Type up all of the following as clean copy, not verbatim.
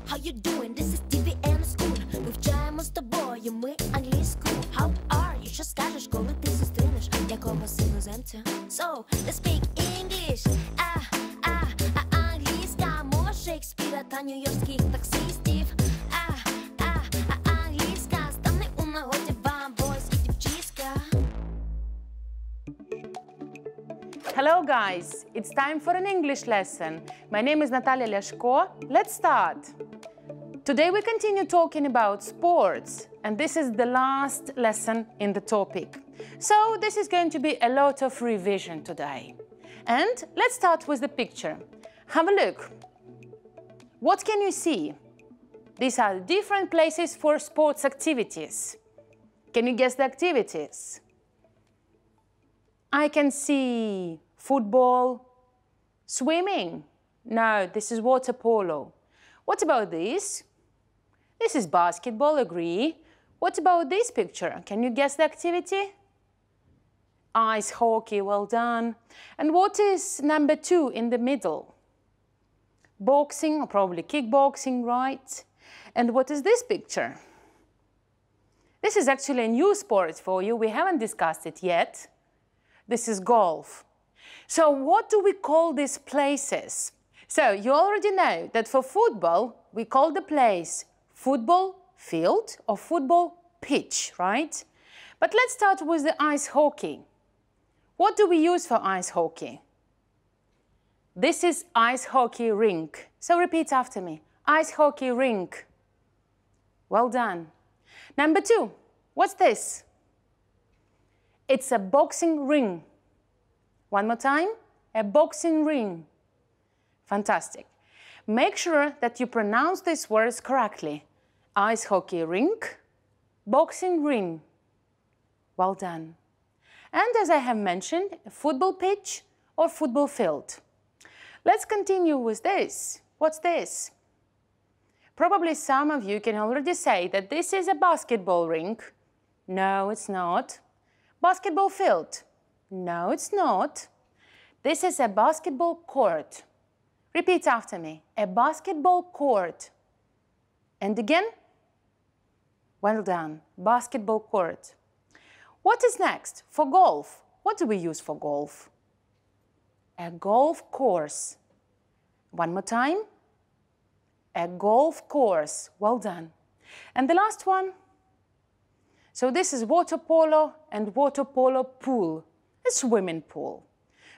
how you doing? This is TV School. Вивчаємо з тобою ми англійську. How are you? Що скажеш, коли ти зустрінеш якогось іноземця? So, let's speak English. Англійська мова Шекспіра та нью-йоркських таксистів. Англійська стане у нагоді вам, бойські дівчиська. Hello guys, it's time for an English lesson. My name is Natalia Ляшко. Let's start. Today we continue talking about sports, and this is the last lesson in the topic. So this is going to be a lot of revision today. And let's start with the picture. Have a look. What can you see? These are different places for sports activities. Can you guess the activities? I can see football, swimming. No, this is water polo. What about this? This is basketball, agree. What about this picture? Can you guess the activity? Ice hockey, well done. And what is number 2 in the middle? Boxing, or probably kickboxing, right? And what is this picture? This is actually a new sport for you. We haven't discussed it yet. This is golf. So what do we call these places? So you already know that for football, we call the place football field or football pitch, right? But let's start with the ice hockey. What do we use for ice hockey? This is ice hockey rink. So repeat after me. Ice hockey rink. Well done. Number 2, what's this? It's a boxing ring. One more time. A boxing ring. Fantastic. Make sure that you pronounce these words correctly. Ice hockey rink, boxing ring. Well done. And as I have mentioned, a football pitch or football field. Let's continue with this. What's this? Probably some of you can already say that this is a basketball rink. No, it's not. Basketball field. No, it's not. This is a basketball court. Repeat after me. A basketball court. And again. Well done. Basketball court. What is next? For golf. What do we use for golf? A golf course. One more time. A golf course. Well done. And the last one. So this is water polo and water polo pool. A swimming pool.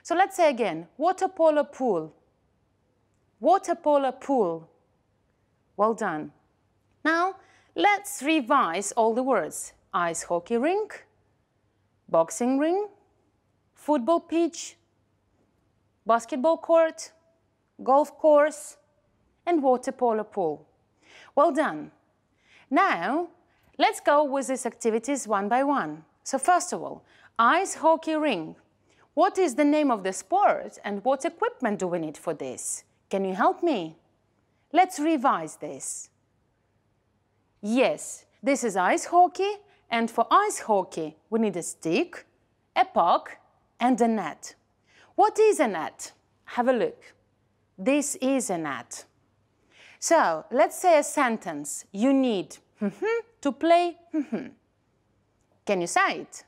So let's say again. Water polo pool. Water polo pool. Well done. Now, let's revise all the words. Ice hockey rink, boxing ring, football pitch, basketball court, golf course, and water polo pool. Well done. Now, let's go with these activities one by one. So first of all, ice hockey ring. What is the name of the sport and what equipment do we need for this? Can you help me? Let's revise this. Yes, this is ice hockey, and for ice hockey, we need a stick, a puck, and a net. What is a net? Have a look. This is a net. So, let's say a sentence. You need to play. Can you say it?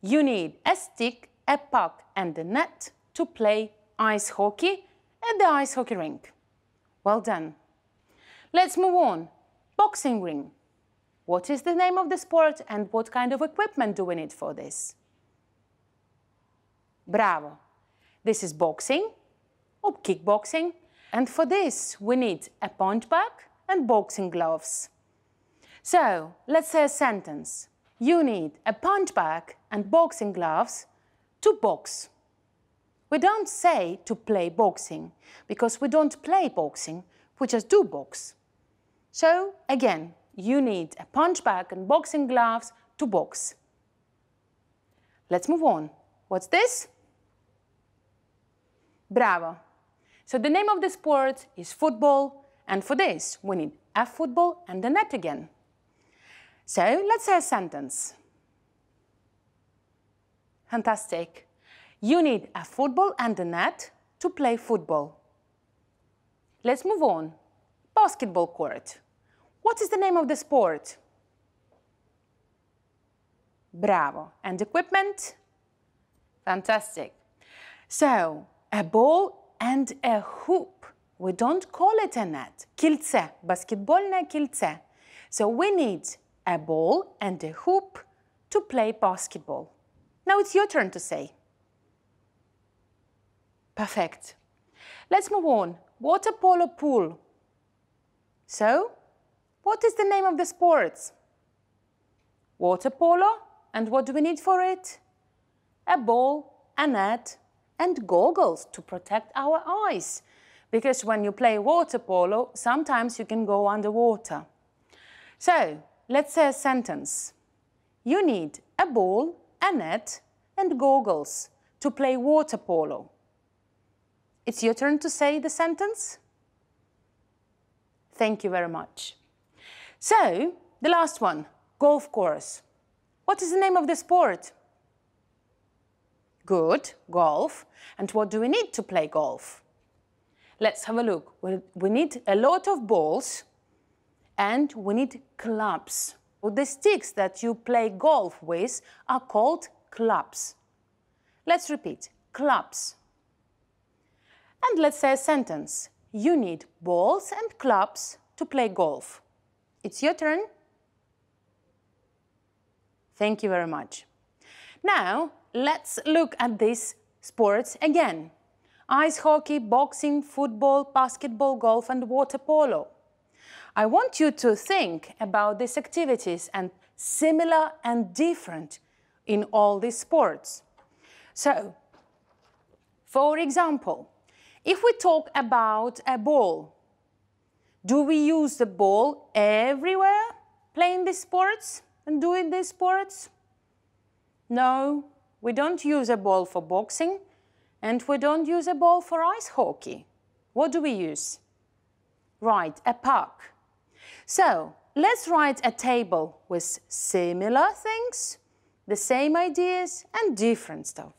You need a stick, a puck, and a net to play ice hockey at the ice hockey rink. Well done. Let's move on. Boxing ring. What is the name of the sport and what kind of equipment do we need for this? Bravo. This is boxing or kickboxing. And for this, we need a punch bag and boxing gloves. So, let's say a sentence. You need a punch bag and boxing gloves to box. We don't say to play boxing, because we don't play boxing, we just do box. So, again, you need a punch bag and boxing gloves to box. Let's move on. What's this? Bravo. So the name of the sport is football, and for this, we need a football and a net again. So, let's say a sentence. Fantastic. You need a football and a net to play football. Let's move on. Basketball court. What is the name of the sport? Bravo. And equipment? Fantastic. So, a ball and a hoop. We don't call it a net. Кільце. Баскетбольне кільце. So we need a ball and a hoop to play basketball. Now it's your turn to say. Perfect. Let's move on. Water polo pool. So, what is the name of the sports? Water polo. And what do we need for it? A ball, a net, and goggles to protect our eyes. Because when you play water polo, sometimes you can go underwater. So, let's say a sentence. You need a ball, a net, and goggles to play water polo. It's your turn to say the sentence. Thank you very much. So, the last one, golf course. What is the name of the sport? Good, golf. And what do we need to play golf? Let's have a look. We need a lot of balls and we need clubs. The sticks that you play golf with are called clubs. Let's repeat, clubs. And let's say a sentence. You need balls and clubs to play golf. It's your turn. Thank you very much. Now, let's look at these sports again. Ice hockey, boxing, football, basketball, golf, and water polo. I want you to think about these activities and similar and different in all these sports. So, for example, if we talk about a ball, do we use the ball everywhere playing these sports and doing these sports? No, we don't use a ball for boxing and we don't use a ball for ice hockey. What do we use? Right, a puck. So, let's write a table with similar things, the same ideas and different stuff.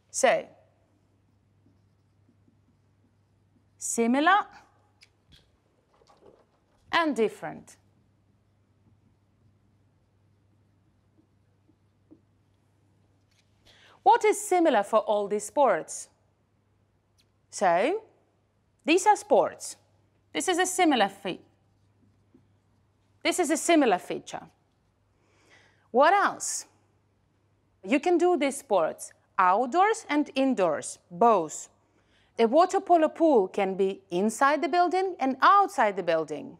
So, similar and different. What is similar for all these sports? So, these are sports. This is a similar feature. What else? You can do these sports outdoors and indoors, both. A water polo pool can be inside the building and outside the building.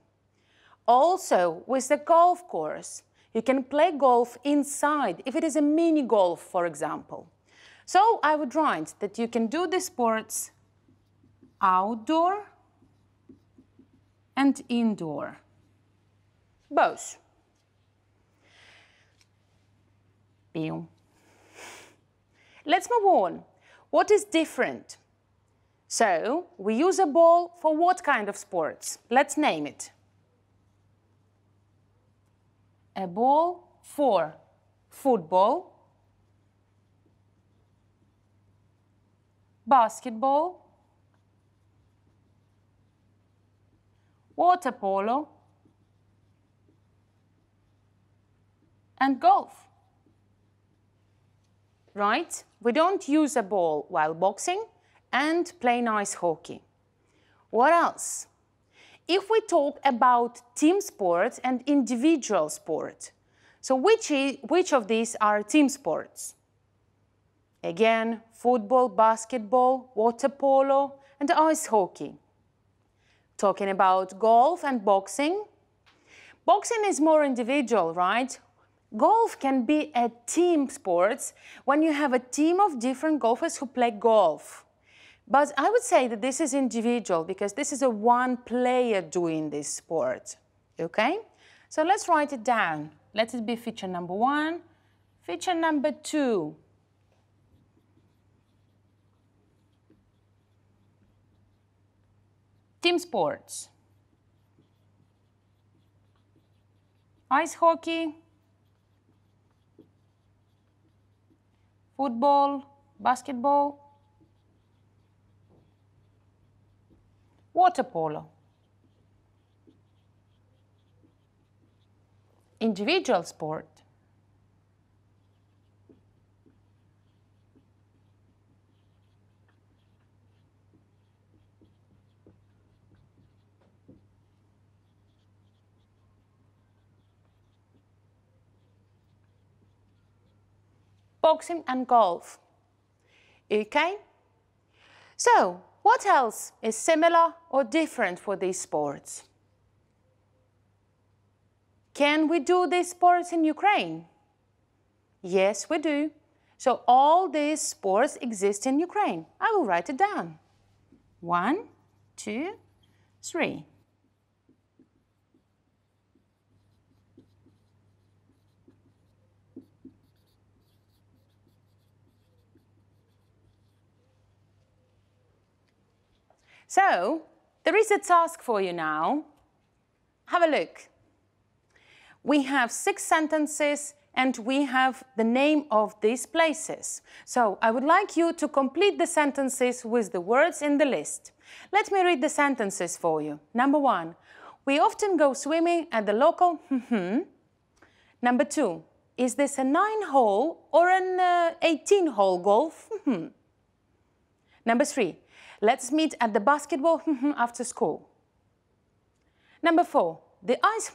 Also, with the golf course, you can play golf inside, if it is a mini golf, for example. So I would write that you can do the sports outdoor and indoor, both. Let's move on. What is different? So, we use a ball for what kind of sports? Let's name it. A ball for football, basketball, water polo, and golf. Right? We don't use a ball while boxing and playing ice hockey. What else? If we talk about team sports and individual sport, so which of these are team sports? Again, football, basketball, water polo, and ice hockey. Talking about golf and boxing. Boxing is more individual, right? Golf can be a team sport when you have a team of different golfers who play golf. But I would say that this is individual because this is a one player doing this sport, okay? So let's write it down. Let it be feature number 1, feature number 2. Team sports. Ice hockey, football, basketball, Water polo. Individual sport. Boxing and golf. Okay? So, what else is similar or different for these sports? Can we do these sports in Ukraine? Yes, we do. So all these sports exist in Ukraine. I will write it down. 1, 2, 3. So, there is a task for you now. Have a look. We have 6 sentences and we have the name of these places. So, I would like you to complete the sentences with the words in the list. Let me read the sentences for you. Number 1. We often go swimming at the local Number 2. Is this a 9-hole or an 18-hole golf? Number 3. Let's meet at the basketball after school. Number 4. The ice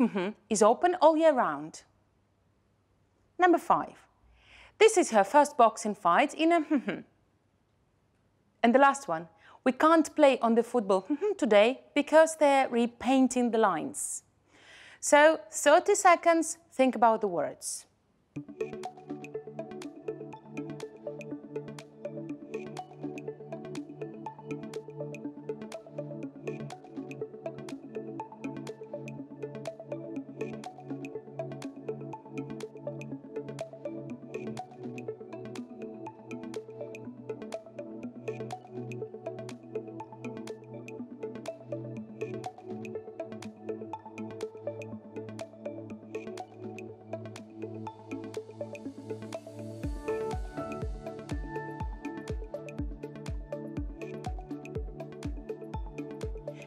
is open all year round. Number 5. This is her first boxing fight in a And the last one. We can't play on the football today because they're repainting the lines. So, 30 seconds, think about the words.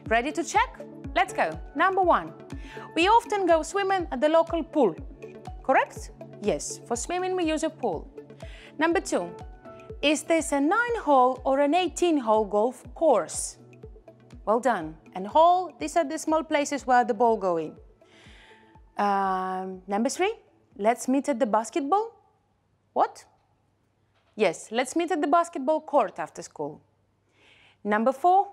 Ready to check? Let's go. Number 1. We often go swimming at the local pool. Correct? Yes, for swimming we use a pool. Number 2. Is this a 9-hole or an 18-hole golf course? Well done. And hole, these are the small places where the ball go in. Number 3. Let's meet at the basketball. What? Yes, let's meet at the basketball court after school. Number 4.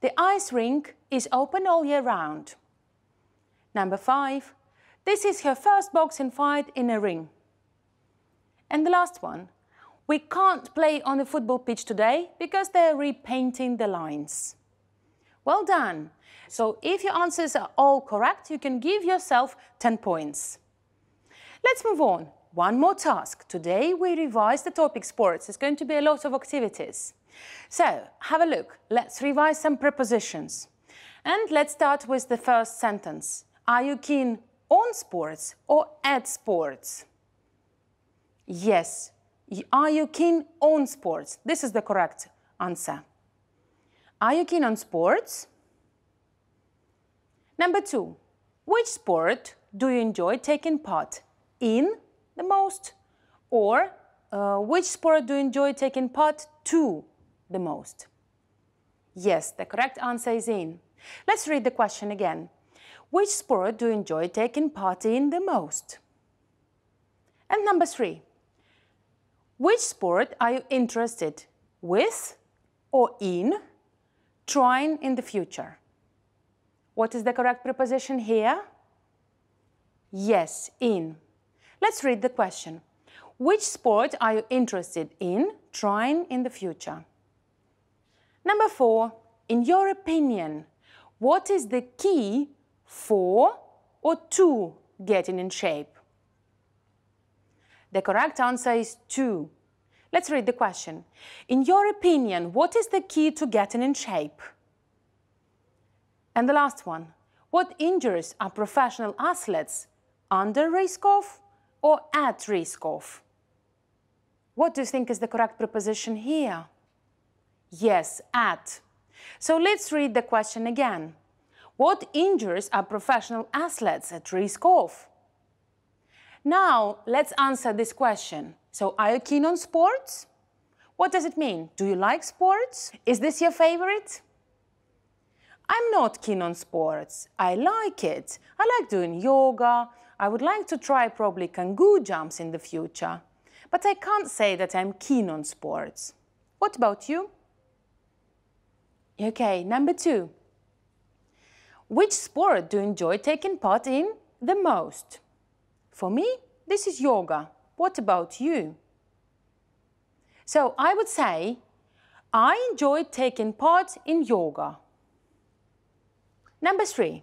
The ice rink is open all year round. Number 5. This is her first boxing fight in a ring. And the last one. We can't play on the football pitch today because they're repainting the lines. Well done. So if your answers are all correct, you can give yourself 10 points. Let's move on. One more task. Today we revise the topic sports. There's going to be a lot of activities. So, have a look. Let's revise some prepositions. And let's start with the first sentence. Are you keen on sports or at sports? Yes. Are you keen on sports? This is the correct answer. Are you keen on sports? Number 2. Which sport do you enjoy taking part in the most? Or which sport do you enjoy taking part to the most? Yes, the correct answer is in. Let's read the question again. Which sport do you enjoy taking part in the most? And number 3. Which sport are you interested with or in trying in the future? What is the correct preposition here? Yes, in. Let's read the question. Which sport are you interested in trying in the future? Number 4. In your opinion, what is the key for or to getting in shape? The correct answer is to. Let's read the question. In your opinion, what is the key to getting in shape? And the last one. What injuries are professional athletes under risk of or at risk of? What do you think is the correct preposition here? Yes, at. So let's read the question again. What injuries are professional athletes at risk of? Now, let's answer this question. So, are you keen on sports? What does it mean? Do you like sports? Is this your favorite? I'm not keen on sports. I like it. I like doing yoga. I would like to try probably kangaroo jumps in the future. But I can't say that I'm keen on sports. What about you? Okay, number 2. Which sport do you enjoy taking part in the most? For me, this is yoga. What about you? So I would say, I enjoy taking part in yoga. Number 3.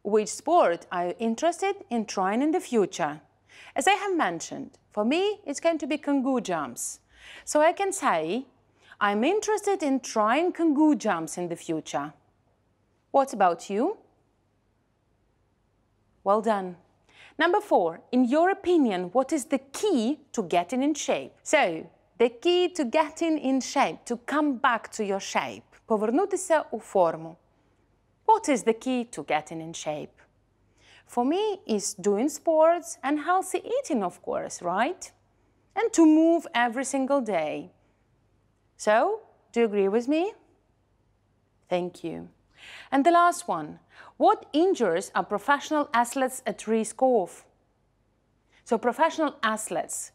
Which sport are you interested in trying in the future? As I have mentioned, for me, it's going to be kangaroo jumps. So I can say, I'm interested in trying kangaroo jumps in the future. What about you? Well done. Number 4, in your opinion, what is the key to getting in shape? So, the key to getting in shape, to come back to your shape, повернутися у форму. What is the key to getting in shape? For me, it's doing sports and healthy eating, of course, right? And to move every single day. So, do you agree with me? Thank you. And the last one, what injuries are professional athletes at risk of? So professional athletes,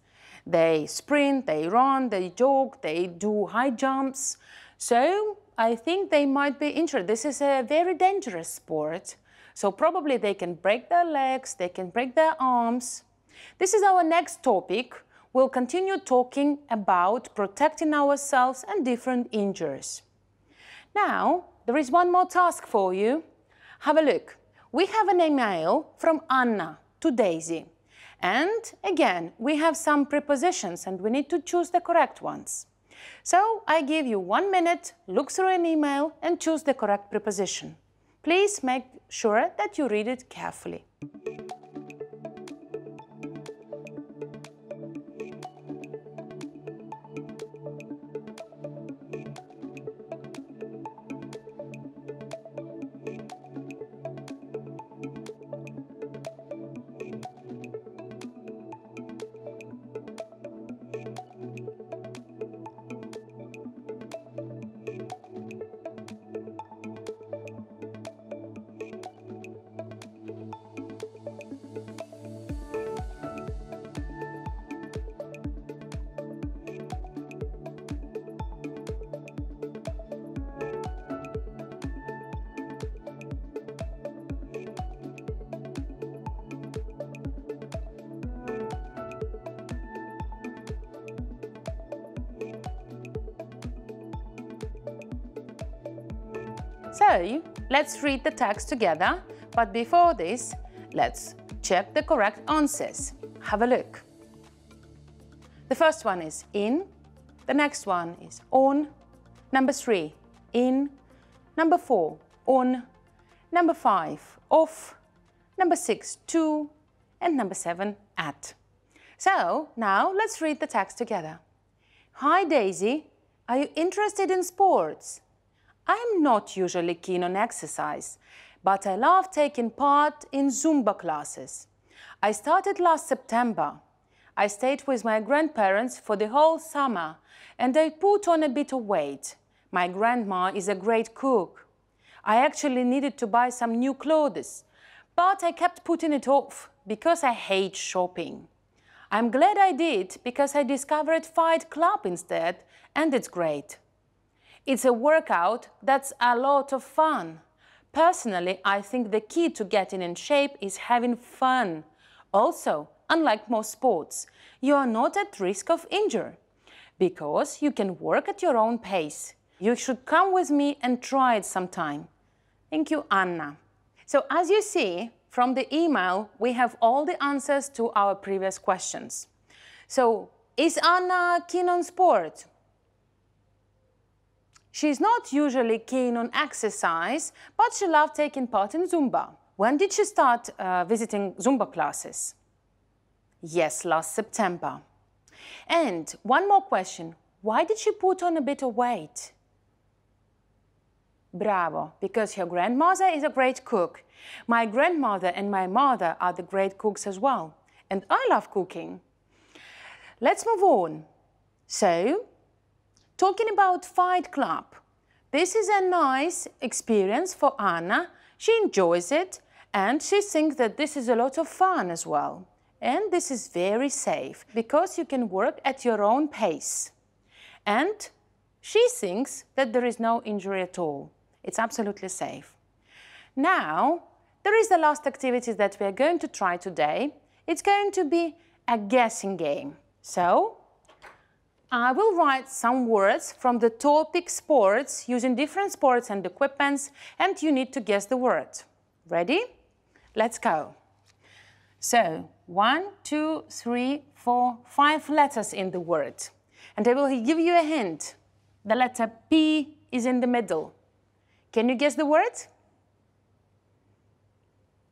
they sprint, they run, they jog, they do high jumps. So I think they might be injured. This is a very dangerous sport. So probably they can break their legs, they can break their arms. This is our next topic. We'll continue talking about protecting ourselves and different injuries. Now, there is one more task for you. Have a look. We have an email from Anna to Daisy. And again, we have some prepositions and we need to choose the correct ones. So I give you 1 minute, look through an email and choose the correct preposition. Please make sure that you read it carefully. So, let's read the text together, but before this, let's check the correct answers. Have a look. The first one is in, the next one is on, number 3, in, number 4, on, number 5, off, number 6, to, and number 7, at. So, now let's read the text together. Hi Daisy, are you interested in sports? I'm not usually keen on exercise, but I love taking part in Zumba classes. I started last September. I stayed with my grandparents for the whole summer and I put on a bit of weight. My grandma is a great cook. I actually needed to buy some new clothes, but I kept putting it off because I hate shopping. I'm glad I did because I discovered Fight Club instead and it's great. It's a workout that's a lot of fun. Personally, I think the key to getting in shape is having fun. Also, unlike most sports, you are not at risk of injury because you can work at your own pace. You should come with me and try it sometime. Thank you, Anna. So as you see from the email, we have all the answers to our previous questions. So, is Anna keen on sport? She's not usually keen on exercise, but she loved taking part in Zumba. When did she start visiting Zumba classes? Yes, last September. And one more question. Why did she put on a bit of weight? Bravo, because your grandmother is a great cook. My grandmother and my mother are the great cooks as well. And I love cooking. Let's move on. So, talking about Fight Club. This is a nice experience for Anna. She enjoys it and she thinks that this is a lot of fun as well. And this is very safe because you can work at your own pace. And she thinks that there is no injury at all. It's absolutely safe. Now, there is the last activity that we are going to try today. It's going to be a guessing game. So, I will write some words from the topic sports using different sports and equipments, and you need to guess the word. Ready? Let's go. So, 1, 2, 3, 4, 5 letters in the word. And I will give you a hint. The letter P is in the middle. Can you guess the word?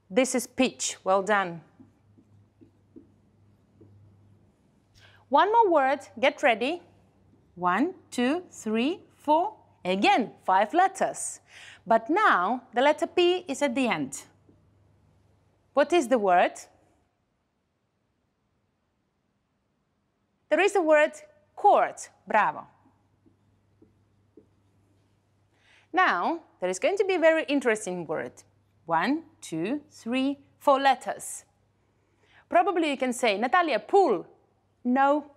This is pitch. Well done. One more word. Get ready. 1, 2, 3, 4. Again, 5 letters. But now the letter P is at the end. What is the word? There is the word court. Bravo. Now, there is going to be a very interesting word. 1, 2, 3, 4 letters. Probably you can say, Natalia, pool. No.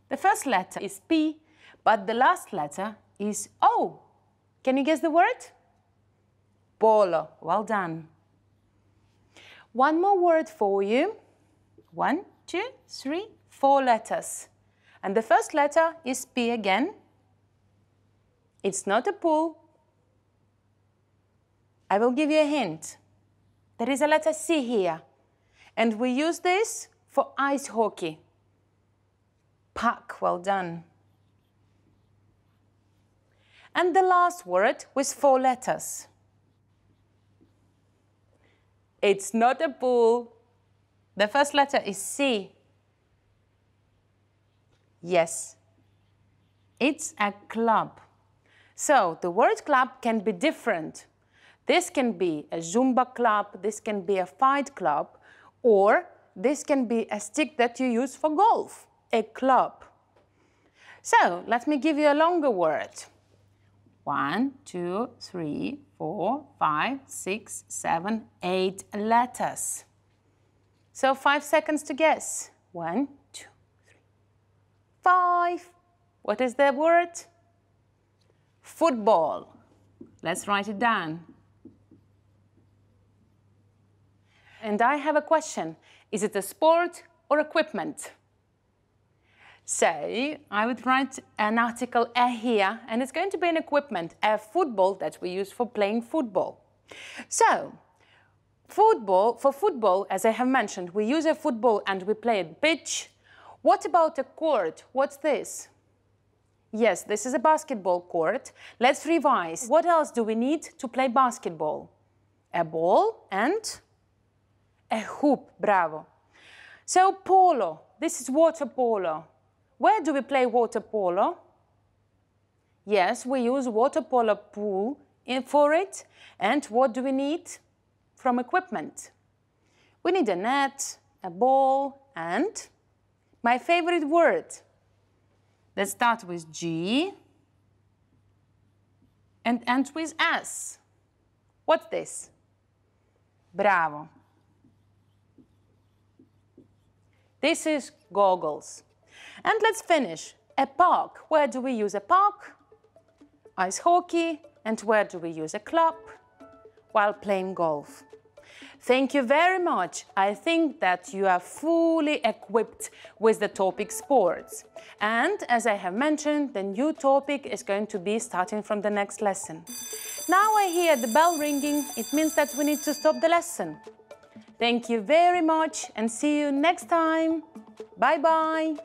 The first letter is P, but the last letter is O. Can you guess the word? Polo. Well done. One more word for you. 1, 2, 3, 4 letters. And the first letter is P again. It's not a pool. I will give you a hint. There is a letter C here. And we use this for ice hockey. Puck, well done. And the last word with 4 letters. It's not a pool. The first letter is C. Yes, it's a club. So the word club can be different. This can be a Zumba club, this can be a fight club, or this can be a stick that you use for golf, a club. So let me give you a longer word. 1, 2, 3, 4, 5, 6, 7, 8 letters. So 5 seconds to guess. 1, 2, 3, 5. What is the word? Football. Let's write it down. And I have a question. Is it a sport or equipment? So I would write an article here, and it's going to be an equipment, a football that we use for playing football. So for football, as I have mentioned, we use a football and we play at pitch. What about a court? What's this? Yes, this is a basketball court. Let's revise. What else do we need to play basketball? A ball and a hoop. Bravo. So polo. This is water polo. Where do we play water polo? Yes, we use water polo pool for it. And what do we need from equipment? We need a net, a ball, and my favorite word. Let's start with G and end with S. What's this? Bravo. This is goggles. And let's finish. A park. Where do we use a park? Ice hockey. And where do we use a club? While playing golf. Thank you very much. I think that you are fully equipped with the topic sports. And as I have mentioned, the new topic is going to be starting from the next lesson. Now I hear the bell ringing. It means that we need to stop the lesson. Thank you very much and see you next time. Bye-bye.